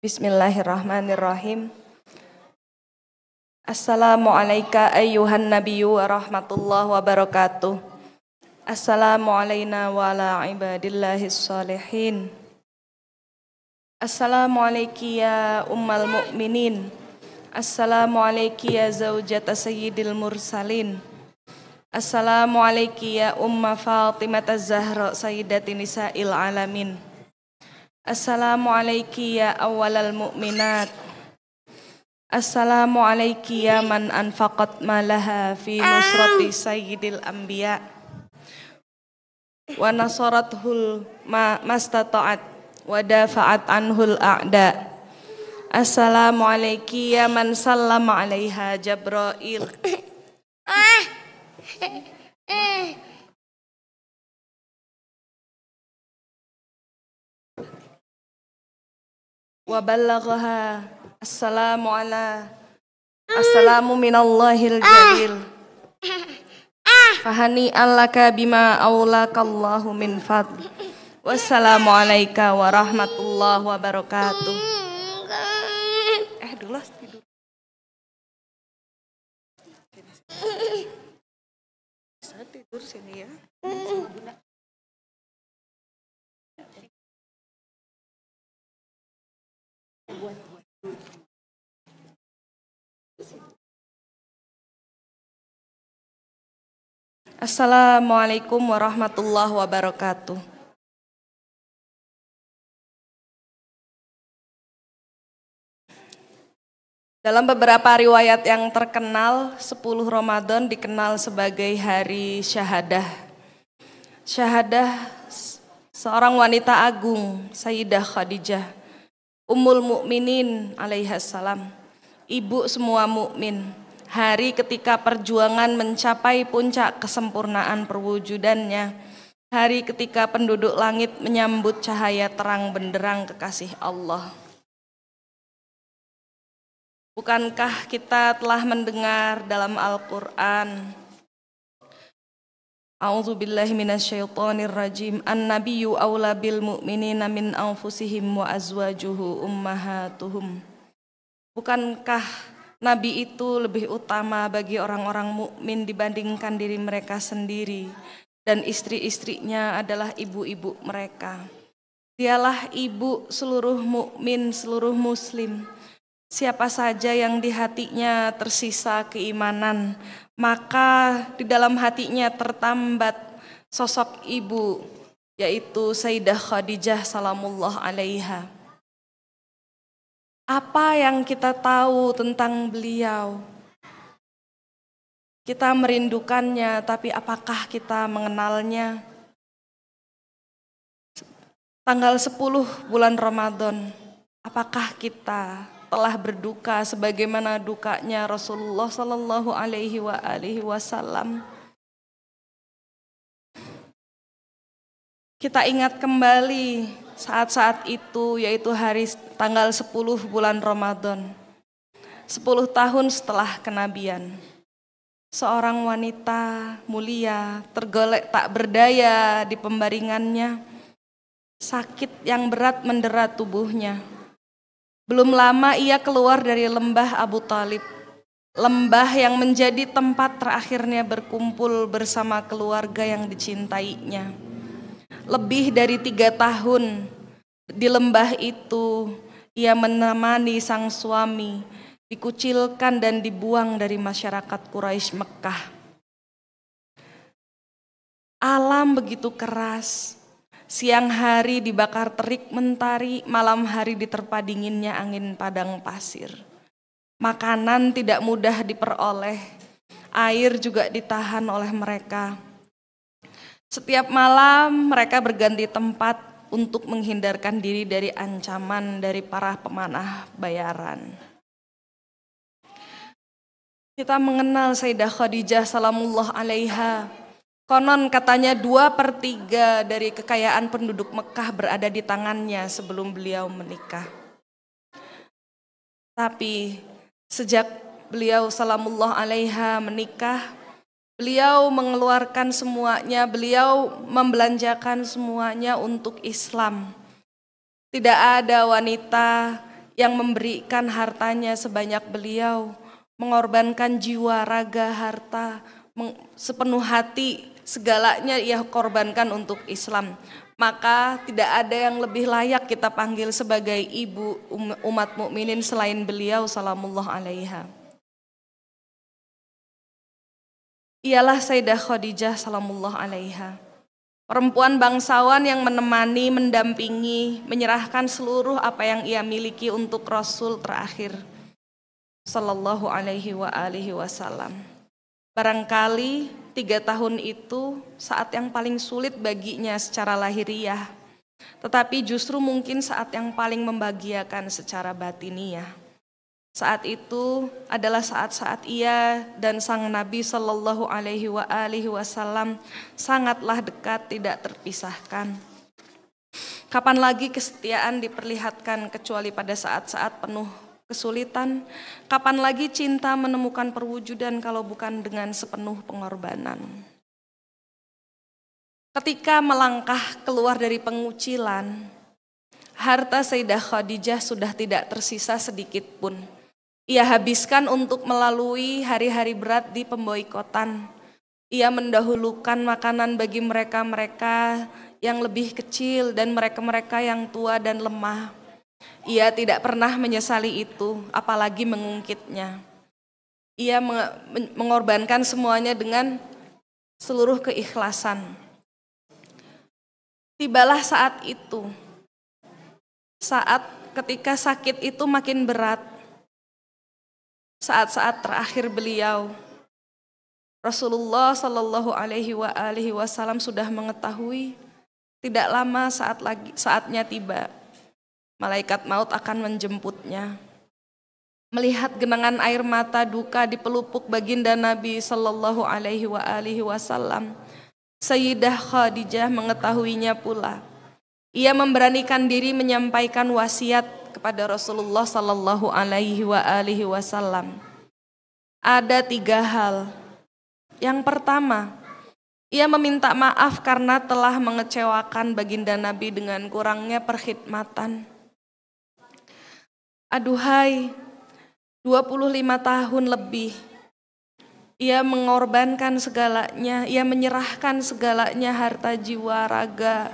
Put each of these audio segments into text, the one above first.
Bismillahirrahmanirrahim. Assalamualaikum ayyuhan nabiyyu wa rahmatullahi wa barakatuh. Assalamu alayna wa ala ibadillahis salihin. Assalamu alayki ya ummal mu'minin. Assalamu alayki ya zawjata sayyidil mursalin. Assalamu alayki ya umma Fatimah az-Zahra sayyidati nisa'il alamin. Assalamu alayki ya awwalal mu'minat. Assalamu alayki ya man anfaqat malaha fi nusrati sayyidil anbiya wa nasarathul mastata'at wa dafa'at anhul a'da. Assalamu alayki ya man sallama alaiha Jabrail wa ballaghaha. Assalamu minallahil jalil. Fahani'an laka bima aulakallahu min fadl. Wassalamu alayka warahmatullahi wabarakatuh. Dulu tidur. Bisa tidur sini ya. Assalamualaikum warahmatullahi wabarakatuh. Dalam beberapa riwayat yang terkenal, 10 Ramadan dikenal sebagai hari syahadah. Syahadah seorang wanita agung, Sayyidah Khadijah, Ummul Mukminin alaihassalam, ibu semua mukmin. Hari ketika perjuangan mencapai puncak kesempurnaan perwujudannya. Hari ketika penduduk langit menyambut cahaya terang benderang kekasih Allah. Bukankah kita telah mendengar dalam Al-Quran, A'udzubillahi minasyaitonirrajim, An-nabiyyu awla bil mu'minina min anfusihim wa azwajuhu ummahatuhum. Bukankah Nabi itu lebih utama bagi orang-orang mukmin dibandingkan diri mereka sendiri, dan istri-istrinya adalah ibu-ibu mereka. Dialah ibu seluruh mukmin, seluruh muslim. Siapa saja yang di hatinya tersisa keimanan, maka di dalam hatinya tertambat sosok ibu, yaitu Sayyidah Khadijah salamullah alaiha. Apa yang kita tahu tentang beliau? Kita merindukannya, tapi apakah kita mengenalnya? Tanggal 10 bulan Ramadan, apakah kita telah berduka sebagaimana dukanya Rasulullah sallallahu alaihi wasallam? Kita ingat kembali saat-saat itu, yaitu hari tanggal 10 bulan Ramadan, 10 tahun setelah kenabian. Seorang wanita mulia tergolek tak berdaya di pembaringannya. Sakit yang berat mendera tubuhnya. Belum lama ia keluar dari lembah Abu Talib, lembah yang menjadi tempat terakhirnya berkumpul bersama keluarga yang dicintainya. Lebih dari 3 tahun di lembah itu ia menemani sang suami, dikucilkan dan dibuang dari masyarakat Quraisy Mekah. Alam begitu keras, siang hari dibakar terik mentari, malam hari diterpa dinginnya angin padang pasir. Makanan tidak mudah diperoleh, air juga ditahan oleh mereka. Setiap malam mereka berganti tempat untuk menghindarkan diri dari ancaman dari para pemanah bayaran. Kita mengenal Sayyidah Khadijah salamullah alaiha. Konon katanya 2/3 dari kekayaan penduduk Mekah berada di tangannya sebelum beliau menikah. Tapi sejak beliau salamullah alaiha menikah, beliau mengeluarkan semuanya, beliau membelanjakan semuanya untuk Islam. Tidak ada wanita yang memberikan hartanya sebanyak beliau, mengorbankan jiwa, raga, harta, sepenuh hati, segalanya ia korbankan untuk Islam. Maka tidak ada yang lebih layak kita panggil sebagai ibu umat mukminin selain beliau salamullah alaiha. Ialah Sayyidah Khadijah salamullah alaiha. Perempuan bangsawan yang menemani, mendampingi, menyerahkan seluruh apa yang ia miliki untuk Rasul terakhir sallallahu alaihi wa alihi wasallam. Barangkali 3 tahun itu saat yang paling sulit baginya secara lahiriah, tetapi justru mungkin saat yang paling membahagiakan secara batiniah. Saat itu adalah saat-saat ia dan sang Nabi sallallahu alaihi wa alihi wasallam sangatlah dekat, tidak terpisahkan. Kapan lagi kesetiaan diperlihatkan kecuali pada saat-saat penuh kesulitan? Kapan lagi cinta menemukan perwujudan kalau bukan dengan sepenuh pengorbanan? Ketika melangkah keluar dari pengucilan, harta Sayyidah Khadijah sudah tidak tersisa sedikit pun. Ia habiskan untuk melalui hari-hari berat di pemboikotan. Ia mendahulukan makanan bagi mereka-mereka yang lebih kecil dan mereka-mereka yang tua dan lemah. Ia tidak pernah menyesali itu, apalagi mengungkitnya. Ia mengorbankan semuanya dengan seluruh keikhlasan. Tibalah saat itu, saat ketika sakit itu makin berat, saat-saat terakhir beliau, Rasulullah sallallahu alaihi wasallam sudah mengetahui tidak lama saatnya tiba, malaikat maut akan menjemputnya. Melihat genangan air mata duka di pelupuk baginda Nabi sallallahu alaihi wasallam, Sayyidah Khadijah mengetahuinya pula. Ia memberanikan diri menyampaikan wasiat kepada Rasulullah sallallahu alaihi wasallam. Ada 3 hal. Yang pertama, ia meminta maaf karena telah mengecewakan baginda Nabi dengan kurangnya perkhidmatan. Aduhai, 25 tahun lebih ia mengorbankan segalanya, ia menyerahkan segalanya, harta, jiwa, raga.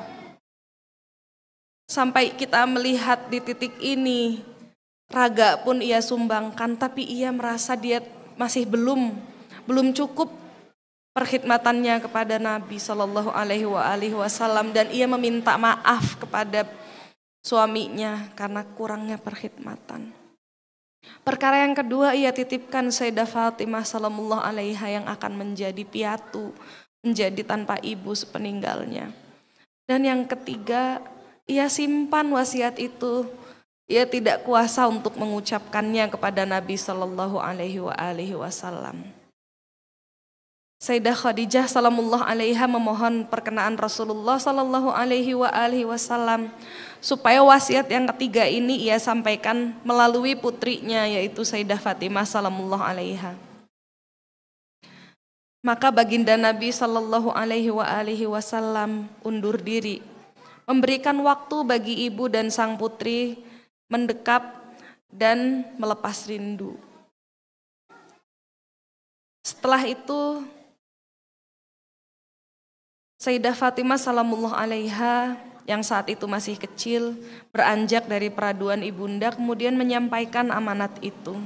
Sampai kita melihat di titik ini, raga pun ia sumbangkan, tapi ia merasa dia masih belum cukup perkhidmatannya kepada Nabi Shallallahu Alaihi Wasallam, dan ia meminta maaf kepada suaminya karena kurangnya perkhidmatan. Perkara yang kedua, ia titipkan Sayyidah Fatimah Salamullah alaiha yang akan menjadi piatu, menjadi tanpa ibu sepeninggalnya. Dan yang ketiga, ia simpan wasiat itu. Ia tidak kuasa untuk mengucapkannya kepada Nabi Sallallahu Alaihi Wasallam. Sayyidah Khadijah Salamullah alaiha memohon perkenaan Rasulullah Sallallahu Alaihi Wasallam supaya wasiat yang ketiga ini ia sampaikan melalui putrinya, yaitu Sayyidah Fatimah Salamullah alaiha. Maka baginda Nabi Sallallahu Alaihi Wasallam undur diri, memberikan waktu bagi ibu dan sang putri mendekap dan melepas rindu. Setelah itu Sayyidah Fatimah Salamullah alaiha yang saat itu masih kecil beranjak dari peraduan ibunda, kemudian menyampaikan amanat itu.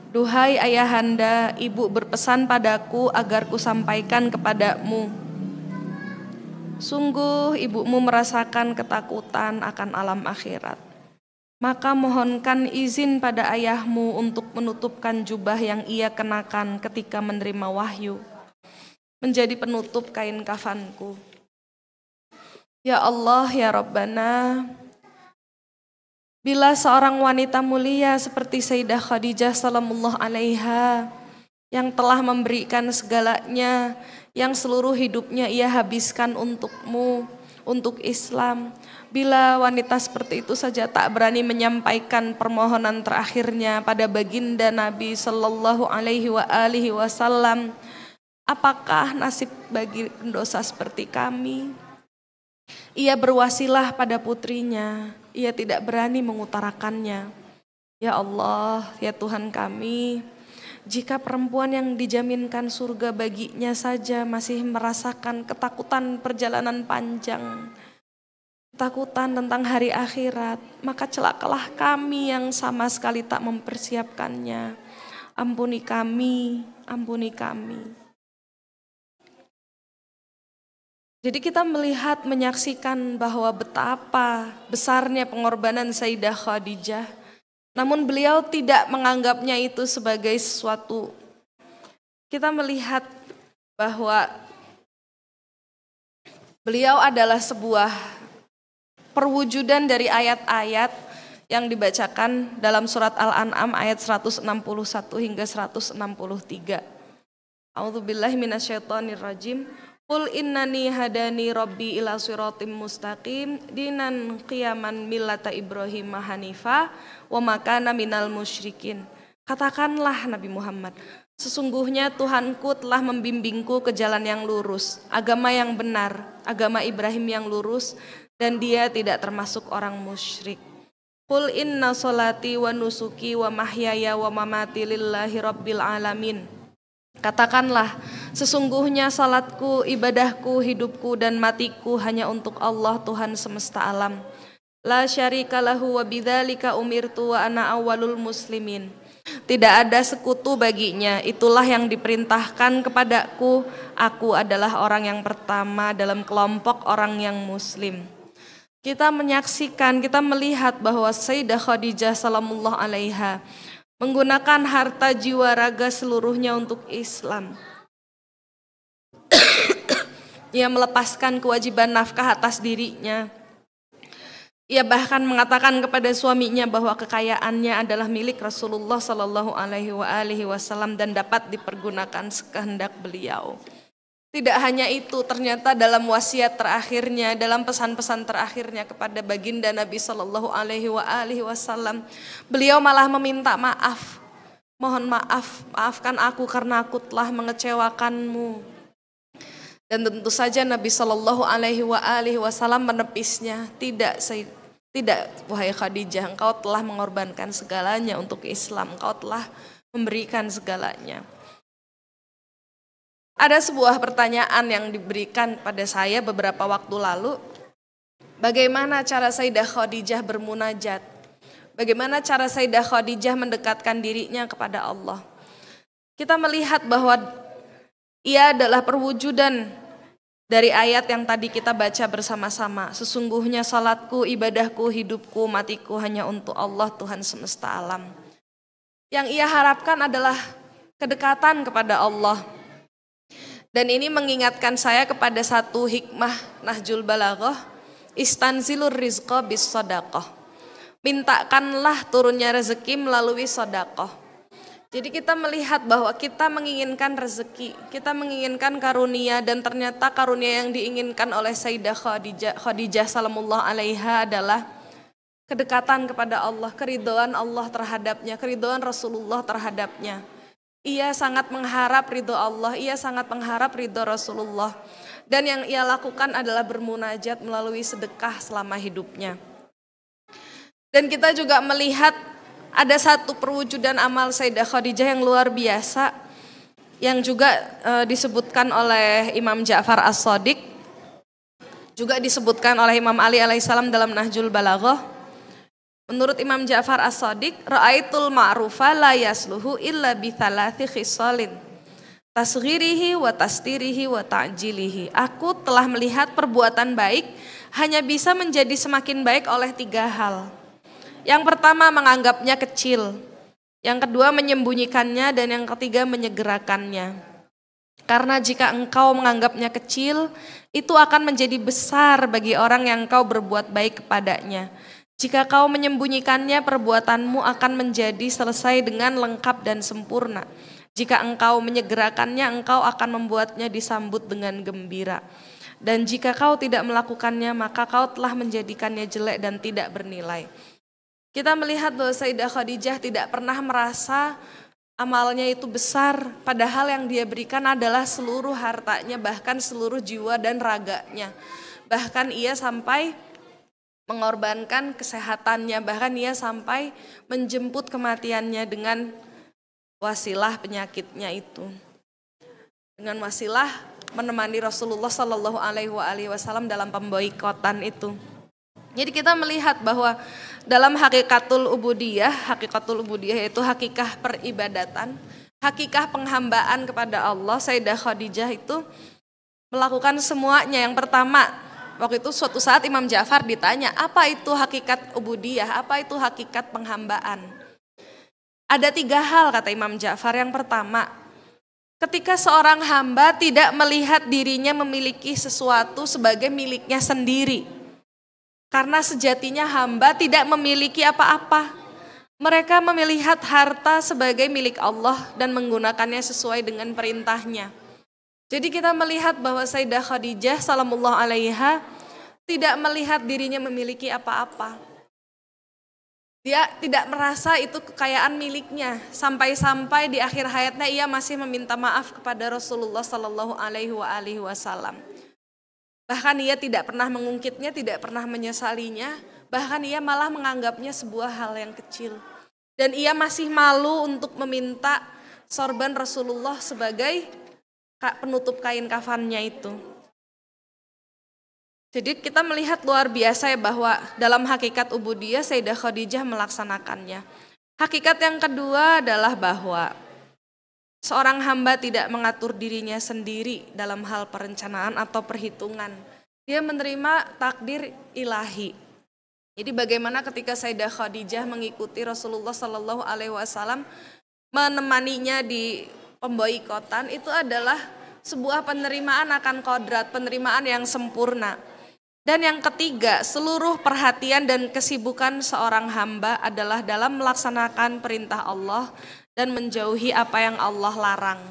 Duhai ayahanda, ibu berpesan padaku agar kusampaikan kepadamu. Sungguh ibumu merasakan ketakutan akan alam akhirat. Maka mohonkan izin pada ayahmu untuk menutupkan jubah yang ia kenakan ketika menerima wahyu, menjadi penutup kain kafanku. Ya Allah, ya Rabbana, bila seorang wanita mulia seperti Sayyidah Khadijah Salamullah alaiha yang telah memberikan segalanya, yang seluruh hidupnya ia habiskan untukmu, untuk Islam, bila wanita seperti itu saja tak berani menyampaikan permohonan terakhirnya pada baginda Nabi Sallallahu Alaihi Wasallam, apakah nasib bagi pendosa seperti kami? Ia berwasilah pada putrinya, ia tidak berani mengutarakannya. Ya Allah, ya Tuhan kami, jika perempuan yang dijaminkan surga baginya saja masih merasakan ketakutan perjalanan panjang, ketakutan tentang hari akhirat, maka celakalah kami yang sama sekali tak mempersiapkannya. Ampuni kami, ampuni kami. Jadi kita melihat, menyaksikan bahwa betapa besarnya pengorbanan Sayyidah Khadijah. Namun beliau tidak menganggapnya itu sebagai sesuatu. Kita melihat bahwa beliau adalah sebuah perwujudan dari ayat-ayat yang dibacakan dalam surat Al-An'am ayat 161 hingga 163. A'udzubillahi minasyaitonirrajim. Qul innani hadani rabbi ila siratim mustaqim dinan qiyaman millata Ibrahim hanifa wa ma kana minal musyrikin. Katakanlah Nabi Muhammad, sesungguhnya Tuhanku telah membimbingku ke jalan yang lurus, agama yang benar, agama Ibrahim yang lurus, dan dia tidak termasuk orang musyrik. Qul inna solati wa nusuki wa mahyaya wa mamati lillahi rabbil alamin. Katakanlah, sesungguhnya salatku, ibadahku, hidupku dan matiku hanya untuk Allah Tuhan semesta alam. La syarika lahu wa bidzalika umirtu wa ana awwalul muslimin. Tidak ada sekutu baginya, itulah yang diperintahkan kepadaku. Aku adalah orang yang pertama dalam kelompok orang yang muslim. Kita menyaksikan, kita melihat bahwa Sayyidah Khadijah salamullah alaiha menggunakan harta jiwa raga seluruhnya untuk Islam. Ia melepaskan kewajiban nafkah atas dirinya. Ia bahkan mengatakan kepada suaminya bahwa kekayaannya adalah milik Rasulullah Sallallahu Alaihi Wasallam dan dapat dipergunakan sekehendak beliau. Tidak hanya itu, ternyata dalam wasiat terakhirnya, dalam pesan-pesan terakhirnya kepada baginda Nabi Sallallahu Alaihi Wasallam, beliau malah meminta maaf. Mohon maaf, maafkan aku karena aku telah mengecewakanmu. Dan tentu saja Nabi Sallallahu Alaihi Wasallam menepisnya. Tidak, wahai Khadijah, engkau telah mengorbankan segalanya untuk Islam, engkau telah memberikan segalanya. Ada sebuah pertanyaan yang diberikan pada saya beberapa waktu lalu. Bagaimana cara Sayyidah Khadijah bermunajat? Bagaimana cara Sayyidah Khadijah mendekatkan dirinya kepada Allah? Kita melihat bahwa ia adalah perwujudan dari ayat yang tadi kita baca bersama-sama. Sesungguhnya salatku, ibadahku, hidupku, matiku hanya untuk Allah Tuhan semesta alam. Yang ia harapkan adalah kedekatan kepada Allah. Dan ini mengingatkan saya kepada satu hikmah Nahjul Balaghah, istanzilur rizqa bis sadaqah. Mintakanlah turunnya rezeki melalui sedekah. Jadi kita melihat bahwa kita menginginkan rezeki, kita menginginkan karunia, dan ternyata karunia yang diinginkan oleh Sayyidah Khadijah salamullah alaiha adalah kedekatan kepada Allah, keridhaan Allah terhadapnya, keridhaan Rasulullah terhadapnya. Ia sangat mengharap ridho Allah, ia sangat mengharap ridho Rasulullah. Dan yang ia lakukan adalah bermunajat melalui sedekah selama hidupnya. Dan kita juga melihat ada satu perwujudan amal Sayyidah Khadijah yang luar biasa, yang juga disebutkan oleh Imam Ja'far As-Shadiq, juga disebutkan oleh Imam Ali alaihissalam dalam Nahjul Balaghah. Menurut Imam Ja'far As-Shadiq, ra'aitul ma'rufa la yasluhu illa bi thalathi khisalin. Tasghirihi wa tastirihi wa ta'jilihi. Aku telah melihat perbuatan baik hanya bisa menjadi semakin baik oleh 3 hal. Yang pertama, menganggapnya kecil. Yang kedua, menyembunyikannya, dan yang ketiga, menyegerakannya. Karena jika engkau menganggapnya kecil, itu akan menjadi besar bagi orang yang engkau berbuat baik kepadanya. Jika kau menyembunyikannya, perbuatanmu akan menjadi selesai dengan lengkap dan sempurna. Jika engkau menyegerakannya, engkau akan membuatnya disambut dengan gembira. Dan jika kau tidak melakukannya, maka kau telah menjadikannya jelek dan tidak bernilai. Kita melihat bahwa Sayyidah Khadijah tidak pernah merasa amalnya itu besar, padahal yang dia berikan adalah seluruh hartanya, bahkan seluruh jiwa dan raganya. Bahkan ia sampai mengorbankan kesehatannya, bahkan ia sampai menjemput kematiannya dengan wasilah penyakitnya itu. Dengan wasilah menemani Rasulullah Shallallahu Alaihi Wasallam dalam pemboikotan itu. Jadi kita melihat bahwa dalam hakikatul ubudiyah yaitu hakikah peribadatan, hakikah penghambaan kepada Allah, Sayyidah Khadijah itu melakukan semuanya. Yang pertama, waktu itu suatu saat Imam Ja'far ditanya, apa itu hakikat ubudiyah, apa itu hakikat penghambaan? Ada 3 hal kata Imam Ja'far. Yang pertama, ketika seorang hamba tidak melihat dirinya memiliki sesuatu sebagai miliknya sendiri. Karena sejatinya hamba tidak memiliki apa-apa. Mereka melihat harta sebagai milik Allah dan menggunakannya sesuai dengan perintahnya. Jadi kita melihat bahwa Sayyidah Khadijah salamullah alaiha tidak melihat dirinya memiliki apa-apa. Dia tidak merasa itu kekayaan miliknya. Sampai-sampai di akhir hayatnya ia masih meminta maaf kepada Rasulullah Sallallahu Alaihi Wasallam. Bahkan ia tidak pernah mengungkitnya, tidak pernah menyesalinya. Bahkan ia malah menganggapnya sebuah hal yang kecil. Dan ia masih malu untuk meminta sorban Rasulullah sebagai penutup kain kafannya itu. Jadi kita melihat luar biasa ya bahwa dalam hakikat ubudiyah Sayyidah Khadijah melaksanakannya. Hakikat yang kedua adalah bahwa seorang hamba tidak mengatur dirinya sendiri dalam hal perencanaan atau perhitungan. Dia menerima takdir ilahi. Jadi bagaimana ketika Sayyidah Khadijah mengikuti Rasulullah Sallallahu Alaihi Wasallam menemaninya di pemboikotan, itu adalah sebuah penerimaan akan kodrat, penerimaan yang sempurna. Dan yang ketiga, seluruh perhatian dan kesibukan seorang hamba adalah dalam melaksanakan perintah Allah dan menjauhi apa yang Allah larang.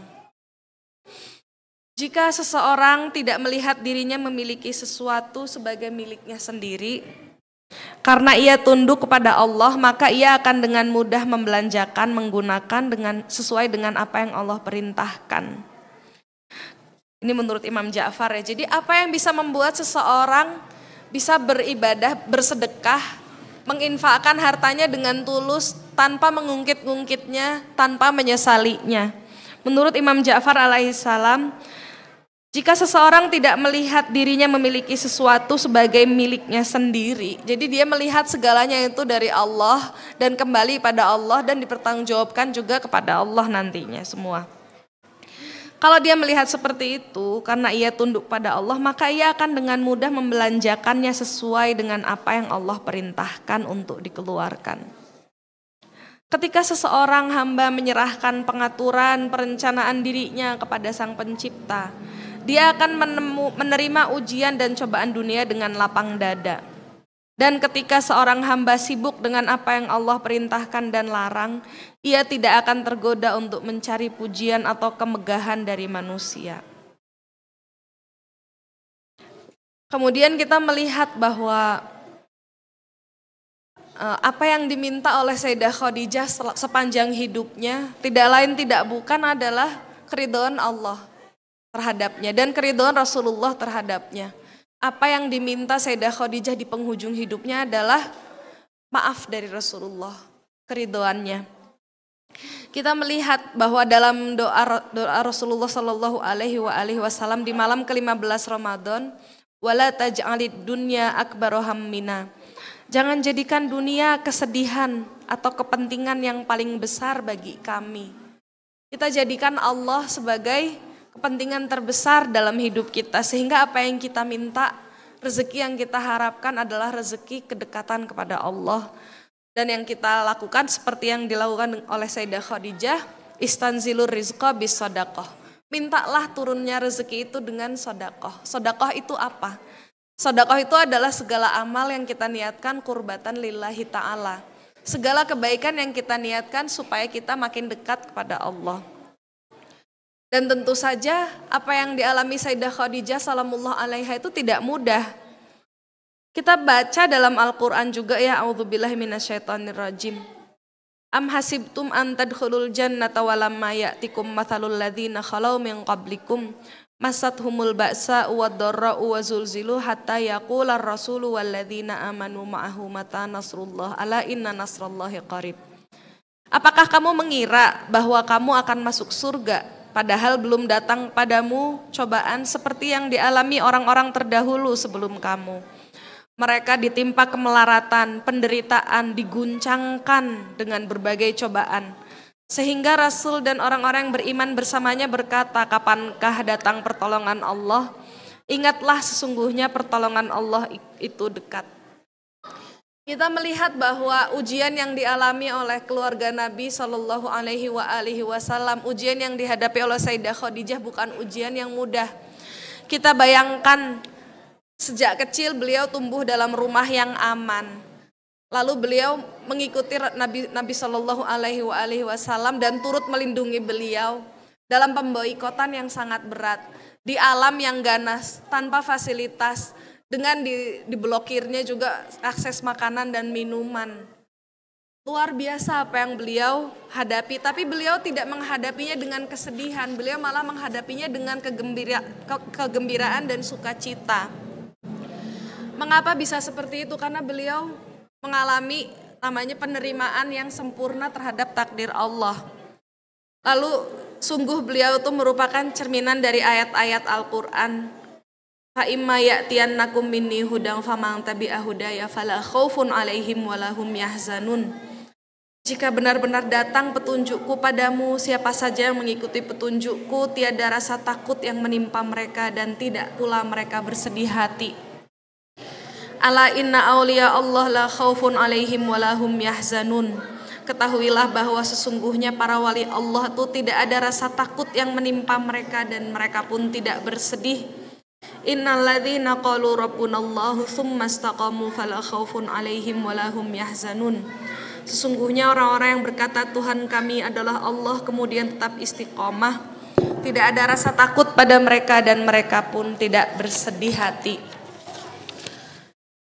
Jika seseorang tidak melihat dirinya memiliki sesuatu sebagai miliknya sendiri, karena ia tunduk kepada Allah, maka ia akan dengan mudah membelanjakan, menggunakan sesuai dengan apa yang Allah perintahkan. Ini menurut Imam Ja'far ya. Jadi apa yang bisa membuat seseorang bisa beribadah, bersedekah, menginfakkan hartanya dengan tulus tanpa mengungkit-ungkitnya, tanpa menyesalinya. Menurut Imam Ja'far alaihissalam, jika seseorang tidak melihat dirinya memiliki sesuatu sebagai miliknya sendiri, jadi dia melihat segalanya itu dari Allah dan kembali pada Allah dan dipertanggungjawabkan juga kepada Allah nantinya semua. Kalau dia melihat seperti itu, karena ia tunduk pada Allah, maka ia akan dengan mudah membelanjakannya sesuai dengan apa yang Allah perintahkan untuk dikeluarkan. Ketika seseorang hamba menyerahkan pengaturan, perencanaan dirinya kepada Sang Pencipta, dia akan menerima ujian dan cobaan dunia dengan lapang dada. Dan ketika seorang hamba sibuk dengan apa yang Allah perintahkan dan larang, ia tidak akan tergoda untuk mencari pujian atau kemegahan dari manusia. Kemudian kita melihat bahwa apa yang diminta oleh Sayyidah Khadijah sepanjang hidupnya tidak lain tidak bukan adalah keridhaan Allah terhadapnya dan keridhaan Rasulullah terhadapnya. Apa yang diminta Sayyidah Khadijah di penghujung hidupnya adalah maaf dari Rasulullah, keridhoannya. Kita melihat bahwa dalam doa Rasulullah Shallallahu Alaihi Wasallam di malam ke-15 Ramadan, wala taj'alid dunya akbaru hammina. Jangan jadikan dunia kesedihan atau kepentingan yang paling besar bagi kami. Kita jadikan Allah sebagai kepentingan terbesar dalam hidup kita, sehingga apa yang kita minta, rezeki yang kita harapkan adalah rezeki kedekatan kepada Allah. Dan yang kita lakukan seperti yang dilakukan oleh Sayyidah Khadijah, istanzilur rizqa bis sadaqah. Mintalah turunnya rezeki itu dengan sedekah. Sedekah itu apa? Sedekah itu adalah segala amal yang kita niatkan kurbatan lillahi ta'ala. Segala kebaikan yang kita niatkan supaya kita makin dekat kepada Allah. Dan tentu saja apa yang dialami Sayyidah Khadijah salamullah alaiha itu tidak mudah. Kita baca dalam Al-Quran juga ya, a'udzubillahi minasyaitonirrajim. Am hasibtum an tadkhulul jannata walamma ya'tikum mathalul ladzina khalau min qablikum Masathumul ba'sa wad-dharra'u wa zulzilu hatta yaqular rasulu walladzina amanu ma'ahu mata nasrullah ala inna nasrallahi qarib. Apakah kamu mengira bahwa kamu akan masuk surga padahal belum datang padamu cobaan seperti yang dialami orang-orang terdahulu sebelum kamu? Mereka ditimpa kemelaratan, penderitaan, diguncangkan dengan berbagai cobaan. Sehingga Rasul dan orang-orang yang beriman bersamanya berkata, kapankah datang pertolongan Allah? Ingatlah sesungguhnya pertolongan Allah itu dekat. Kita melihat bahwa ujian yang dialami oleh keluarga Nabi Shallallahu Alaihi Wasallam, ujian yang dihadapi oleh Sayyidah Khadijah bukan ujian yang mudah. Kita bayangkan sejak kecil beliau tumbuh dalam rumah yang aman. Lalu beliau mengikuti Nabi Shallallahu Alaihi Wasallam dan turut melindungi beliau dalam pemboikotan yang sangat berat di alam yang ganas tanpa fasilitas, dengan diblokirnya juga akses makanan dan minuman. Luar biasa apa yang beliau hadapi, tapi beliau tidak menghadapinya dengan kesedihan, beliau malah menghadapinya dengan kegembiraan dan sukacita. Mengapa bisa seperti itu? Karena beliau mengalami namanya penerimaan yang sempurna terhadap takdir Allah. Lalu sungguh beliau itu merupakan cerminan dari ayat-ayat Al-Quran. Fa imma ya'tiyannakum minni hudang faman tabi'a hudaya fala khaufun 'alaihim wala hum yahzanun. Jika benar-benar datang petunjukku padamu, siapa saja yang mengikuti petunjukku, tiada rasa takut yang menimpa mereka dan tidak pula mereka bersedih hati. Ala inna awliya Allah la khaufun 'alaihim wala hum yahzanun. Ketahuilah bahwa sesungguhnya para wali Allah itu tidak ada rasa takut yang menimpa mereka dan mereka pun tidak bersedih. Innalladzina qalu rabbunallahu tsumma istaqamu fala khaufun 'alaihim wala hum yahzanun. Sesungguhnya orang-orang yang berkata Tuhan kami adalah Allah kemudian tetap istiqomah, tidak ada rasa takut pada mereka dan mereka pun tidak bersedih hati.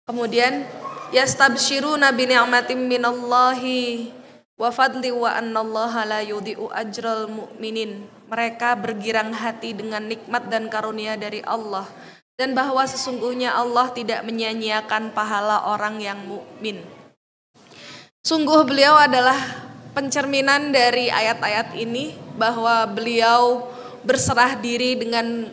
Kemudian yastabsyiruna bi ni'matin minallahi wa fadli wa annallaha la yudhi'u ajral mu'minin. Mereka bergirang hati dengan nikmat dan karunia dari Allah dan bahwa sesungguhnya Allah tidak menyia-nyiakan pahala orang yang mukmin. Sungguh beliau adalah pencerminan dari ayat-ayat ini, bahwa beliau berserah diri dengan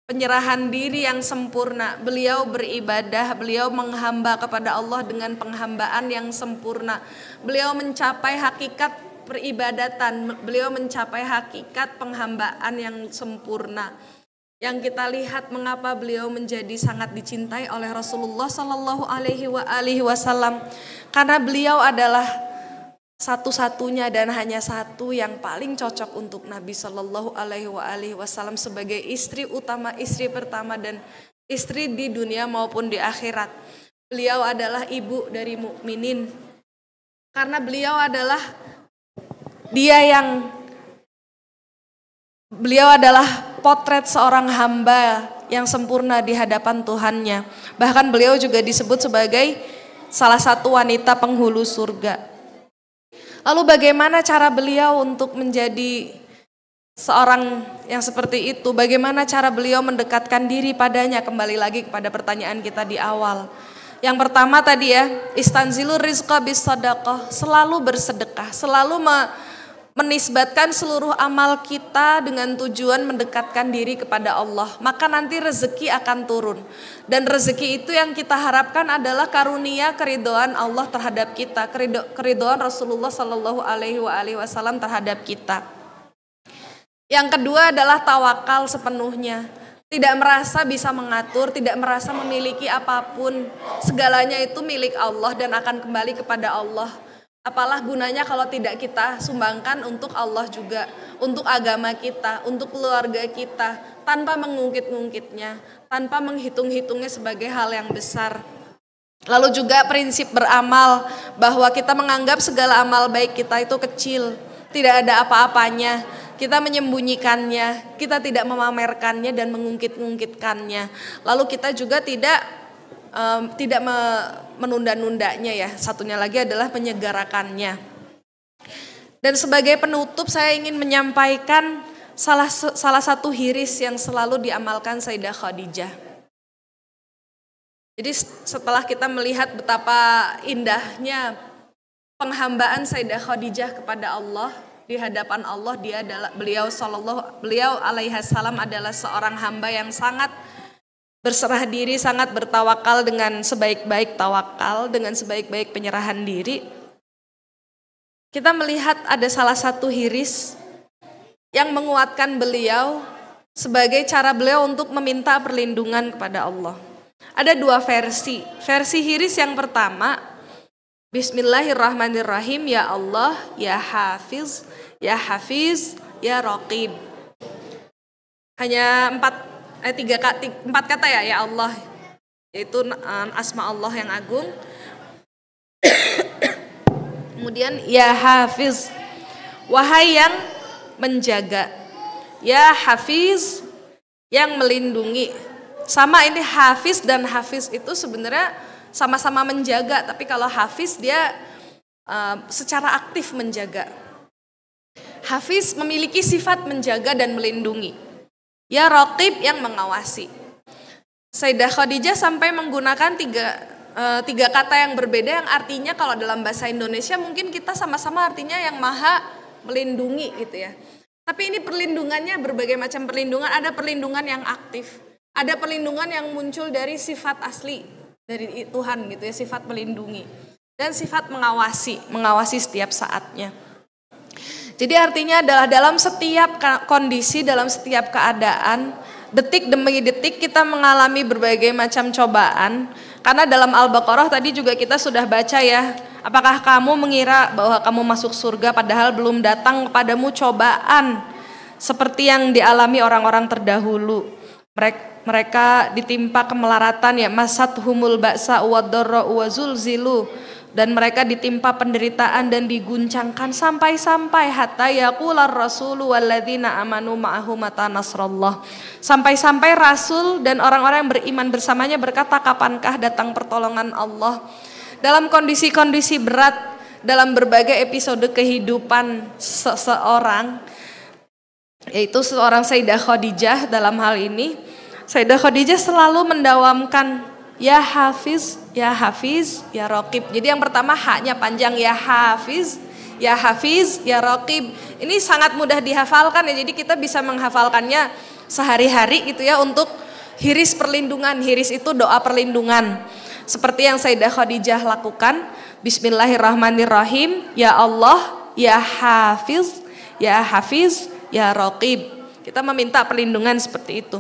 penyerahan diri yang sempurna. Beliau beribadah, beliau menghamba kepada Allah dengan penghambaan yang sempurna. Beliau mencapai hakikat peribadatan, beliau mencapai hakikat penghambaan yang sempurna. Yang kita lihat mengapa beliau menjadi sangat dicintai oleh Rasulullah Sallallahu Alaihi Wasallam, karena beliau adalah satu-satunya dan hanya satu yang paling cocok untuk Nabi Sallallahu Alaihi Wasallam sebagai istri utama, istri pertama dan istri di dunia maupun di akhirat. Beliau adalah ibu dari mukminin, karena beliau adalah beliau adalah potret seorang hamba yang sempurna di hadapan Tuhannya. Bahkan beliau juga disebut sebagai salah satu wanita penghulu surga. Lalu bagaimana cara beliau untuk menjadi seorang yang seperti itu? Bagaimana cara beliau mendekatkan diri padanya? Kembali lagi kepada pertanyaan kita di awal. Yang pertama tadi ya, istanzilur rizqa bis sadaqah, selalu bersedekah, selalu menisbatkan seluruh amal kita dengan tujuan mendekatkan diri kepada Allah. Maka nanti rezeki akan turun. Dan rezeki itu yang kita harapkan adalah karunia keridhaan Allah terhadap kita, keridhaan Rasulullah Sallallahu Alaihi Wasallam terhadap kita. Yang kedua adalah tawakal sepenuhnya. Tidak merasa bisa mengatur, tidak merasa memiliki apapun. Segalanya itu milik Allah dan akan kembali kepada Allah. Apalah gunanya kalau tidak kita sumbangkan untuk Allah juga, untuk agama kita, untuk keluarga kita, tanpa mengungkit-ungkitnya, tanpa menghitung-hitungnya sebagai hal yang besar. Lalu juga prinsip beramal, bahwa kita menganggap segala amal baik kita itu kecil, tidak ada apa-apanya, kita menyembunyikannya, kita tidak memamerkannya dan mengungkit-ungkitkannya. Lalu kita juga tidak menunda-nundanya ya. Satunya lagi adalah menyegarakannya. Dan sebagai penutup saya ingin menyampaikan salah satu hiris yang selalu diamalkan Sayyidah Khadijah. Jadi setelah kita melihat betapa indahnya penghambaan Sayyidah Khadijah kepada Allah, di hadapan Allah, beliau alaihi salam adalah seorang hamba yang sangat berserah diri, sangat bertawakal dengan sebaik-baik tawakal, dengan sebaik-baik penyerahan diri. Kita melihat ada salah satu hiris yang menguatkan beliau sebagai cara beliau untuk meminta perlindungan kepada Allah. Ada dua versi. Versi hiris yang pertama, Bismillahirrahmanirrahim, ya Allah, ya Hafiz, ya Raqib. Hanya empat kata ya Allah, yaitu asma Allah yang agung. Kemudian ya Hafiz, wahai yang menjaga. Ya Hafiz, yang melindungi. Sama ini Hafiz dan Hafiz itu sebenarnya sama-sama menjaga, tapi kalau Hafiz dia secara aktif menjaga. Hafiz memiliki sifat menjaga dan melindungi. Ya Raqib, yang mengawasi. Sayyidah Khadijah sampai menggunakan tiga kata yang berbeda, yang artinya kalau dalam bahasa Indonesia mungkin kita sama-sama artinya yang maha melindungi gitu ya. Tapi ini perlindungannya berbagai macam perlindungan. Ada perlindungan yang aktif, ada perlindungan yang muncul dari sifat asli dari Tuhan gitu ya, sifat melindungi dan sifat mengawasi setiap saatnya. Jadi artinya adalah dalam setiap kondisi, dalam setiap keadaan, detik demi detik kita mengalami berbagai macam cobaan. Karena dalam Al-Baqarah tadi juga kita sudah baca ya, apakah kamu mengira bahwa kamu masuk surga padahal belum datang kepadamu cobaan seperti yang dialami orang-orang terdahulu. Mereka ditimpa kemelaratan ya, masathumul ba'sa wad-dharra wa zulzilu, dan mereka ditimpa penderitaan dan diguncangkan sampai-sampai hatta yaqular rasulu walladzina amanu ma'ahu mata nasrallah. Sampai-sampai Rasul dan orang-orang yang beriman bersamanya berkata, kapankah datang pertolongan Allah? Dalam kondisi-kondisi berat, dalam berbagai episode kehidupan seseorang, yaitu seorang Sayyidah Khadijah dalam hal ini, Sayyidah Khadijah selalu mendawamkan ya Hafiz, ya Raqib. Jadi yang pertama haknya panjang, ya Hafiz, ya Raqib. Ini sangat mudah dihafalkan ya, jadi kita bisa menghafalkannya sehari-hari gitu ya untuk hiris perlindungan. Hiris itu doa perlindungan. Seperti yang Sayyidah Khadijah lakukan, Bismillahirrahmanirrahim, ya Allah, ya Hafiz, ya Raqib. Kita meminta perlindungan seperti itu.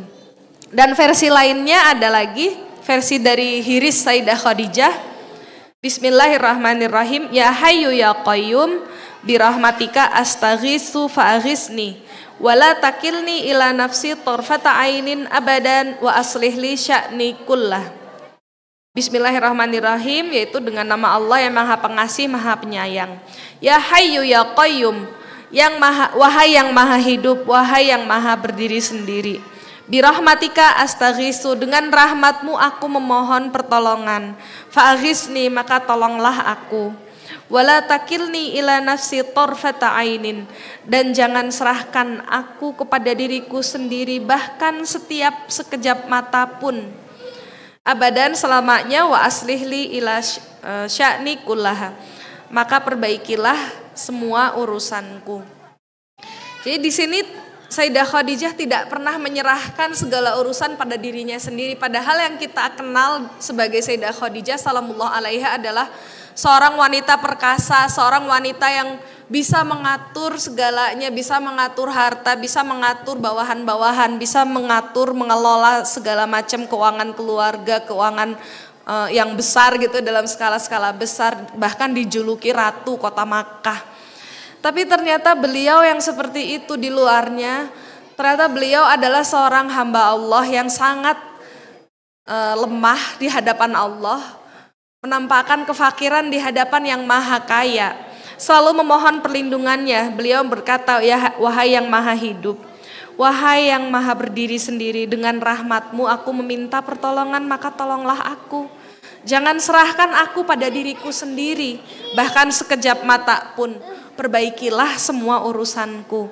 Dan versi lainnya ada lagi, versi dari hiris Sayyidah Khadijah, Bismillahirrahmanirrahim, ya Hayyu ya Qayyum, birahmatika astaghisu fa'aghisni, wala takilni ila nafsi tarfata ainin abadan, wa aslih li sya'ni kullah. Bismillahirrahmanirrahim, yaitu dengan nama Allah yang Maha Pengasih, Maha Penyayang. Ya Hayyu ya Qayyum, wahai yang maha hidup, wahai yang maha berdiri sendiri. Birahmatika astaghisu, dengan rahmatmu aku memohon pertolongan. Fa'aghisni, maka tolonglah aku. Wala takilni ila nafsi tarfata ainin, dan jangan serahkan aku kepada diriku sendiri bahkan setiap sekejap mata pun. Abadan, selamanya. Wa aslihli ila sya'ni kullaha, maka perbaikilah semua urusanku. Jadi di sini Sayyidah Khadijah tidak pernah menyerahkan segala urusan pada dirinya sendiri. Padahal yang kita kenal sebagai Sayyidah Khadijah salamullah alaiha adalah seorang wanita perkasa, seorang wanita yang bisa mengatur segalanya, bisa mengatur harta, bisa mengatur bawahan-bawahan, bisa mengatur, mengelola segala macam keuangan keluarga, keuangan yang besar gitu, dalam skala-skala besar, bahkan dijuluki Ratu Kota Makkah. Tapi ternyata beliau yang seperti itu di luarnya, ternyata beliau adalah seorang hamba Allah yang sangat lemah di hadapan Allah, menampakkan kefakiran di hadapan yang maha kaya, selalu memohon perlindungannya. Beliau berkata, ya wahai yang maha hidup, wahai yang maha berdiri sendiri, dengan rahmatmu aku meminta pertolongan, maka tolonglah aku. Jangan serahkan aku pada diriku sendiri, bahkan sekejap mata pun. Perbaikilah semua urusanku.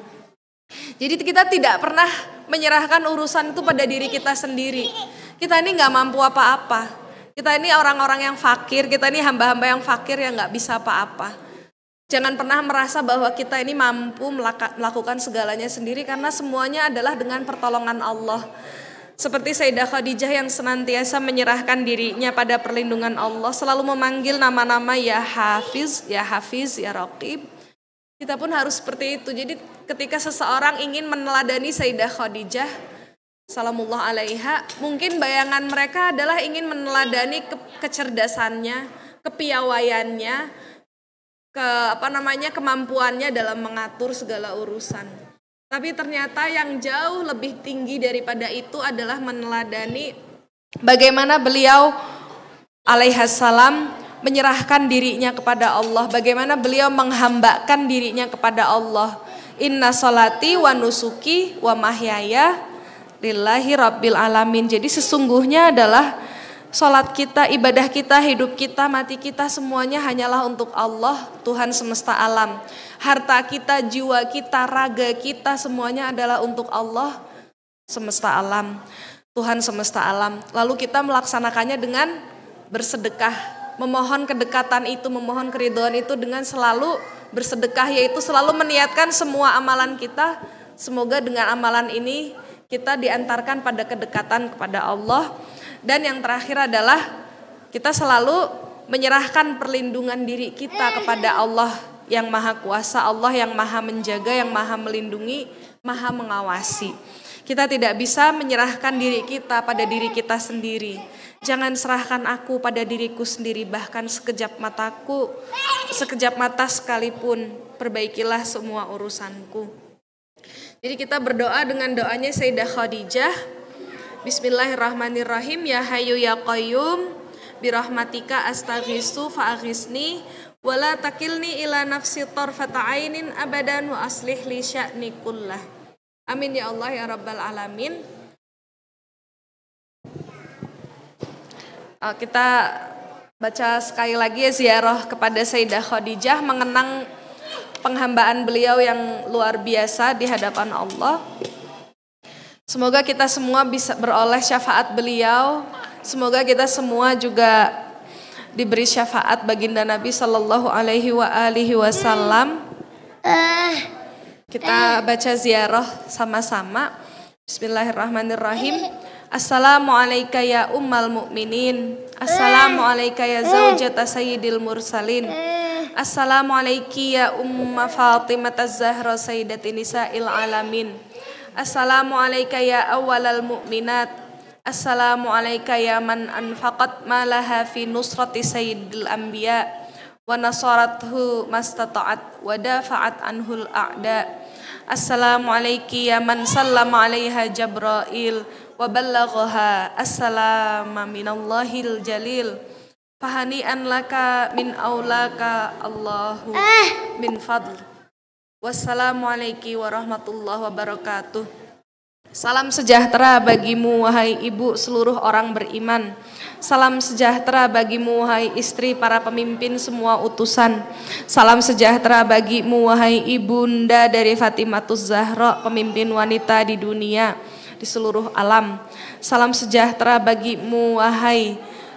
Jadi kita tidak pernah menyerahkan urusan itu pada diri kita sendiri. Kita ini nggak mampu apa-apa. Kita ini orang-orang yang fakir, kita ini hamba-hamba yang fakir yang nggak bisa apa-apa. Jangan pernah merasa bahwa kita ini mampu melakukan segalanya sendiri, karena semuanya adalah dengan pertolongan Allah. Seperti Sayyidah Khadijah yang senantiasa menyerahkan dirinya pada perlindungan Allah, selalu memanggil nama-nama ya Hafiz, ya Raqib. Kita pun harus seperti itu. Jadi ketika seseorang ingin meneladani Sayyidah Khadijah salamullah alaiha, mungkin bayangan mereka adalah ingin meneladani kecerdasannya, kepiawaiannya, kemampuannya dalam mengatur segala urusan. Tapi ternyata yang jauh lebih tinggi daripada itu adalah meneladani bagaimana beliau alaihassalam menyerahkan dirinya kepada Allah, bagaimana beliau menghambakan dirinya kepada Allah. Inna salati wa nusuki wa mahyaya lillahi rabbil alamin. Jadi sesungguhnya adalah salat kita, ibadah kita, hidup kita, mati kita, semuanya hanyalah untuk Allah, Tuhan semesta alam. Harta kita, jiwa kita, raga kita, semuanya adalah untuk Allah semesta alam, Tuhan semesta alam. Lalu kita melaksanakannya dengan bersedekah, memohon kedekatan itu, memohon keridhaan itu dengan selalu bersedekah, yaitu selalu meniatkan semua amalan kita. Semoga dengan amalan ini kita diantarkan pada kedekatan kepada Allah. Dan yang terakhir adalah kita selalu menyerahkan perlindungan diri kita kepada Allah yang Maha Kuasa, Allah yang Maha Menjaga, yang Maha Melindungi, Maha Mengawasi. Kita tidak bisa menyerahkan diri kita pada diri kita sendiri. Jangan serahkan aku pada diriku sendiri, bahkan sekejap mata sekalipun, perbaikilah semua urusanku. Jadi kita berdoa dengan doanya Sayyidah Khadijah. Bismillahirrahmanirrahim. Ya Hayyu ya Qayyum, birahmatika astaghisu fa'aghisni wala takilni ila nafsi tarfata ainin abadan wa aslih li sya'ni kullah. Amin ya Allah ya Rabbal Alamin. Kita baca sekali lagi ziarah kepada Sayyidah Khadijah, mengenang penghambaan beliau yang luar biasa di hadapan Allah. Semoga kita semua bisa beroleh syafaat beliau. Semoga kita semua juga diberi syafaat baginda Nabi sallallahu alaihi wasallam. Kita baca ziarah sama-sama. Bismillahirrahmanirrahim. Assalamualaikum ya ummal mu'minin. Assalamualaikum ya zaujata sayyidil mursalin. Assalamualaikum ya umma Fatimah az-Zahra sayyidati nisa'il alamin. Assalamualaikum ya awwalal mu'minat. Assalamualaikum ya man anfaqat malaha fi nusrati sayyidil anbiya wa nasarathu mastata'at wa dafa'at anhul a'da. Assalamualaikum ya man sallama alaiha Jabrail wa ballaghaha assalama minallahil jalil. Fahani'an laka min aulaka Allahu min fadl. Wassalamualaikum warahmatullahi wabarakatuh. Salam sejahtera bagimu wahai ibu seluruh orang beriman. Salam sejahtera bagimu wahai istri para pemimpin semua utusan. Salam sejahtera bagimu wahai ibunda dari Fatimahuz Zahra, pemimpin wanita di dunia, di seluruh alam. Salam sejahtera bagimu wahai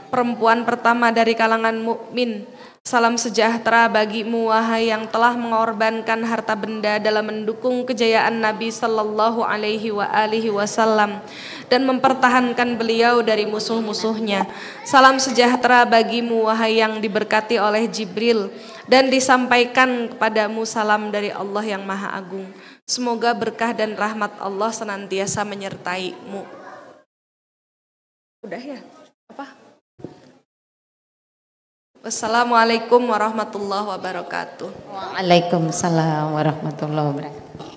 perempuan pertama dari kalangan mukmin. Salam sejahtera bagimu wahai yang telah mengorbankan harta benda dalam mendukung kejayaan Nabi sallallahu alaihi wasallam dan mempertahankan beliau dari musuh-musuhnya. Salam sejahtera bagimu wahai yang diberkati oleh Jibril dan disampaikan kepadamu salam dari Allah yang Maha Agung. Semoga berkah dan rahmat Allah senantiasa menyertaimu. Udah ya? Apa? Wassalamualaikum warahmatullahi wabarakatuh. Waalaikumsalam warahmatullahi wabarakatuh.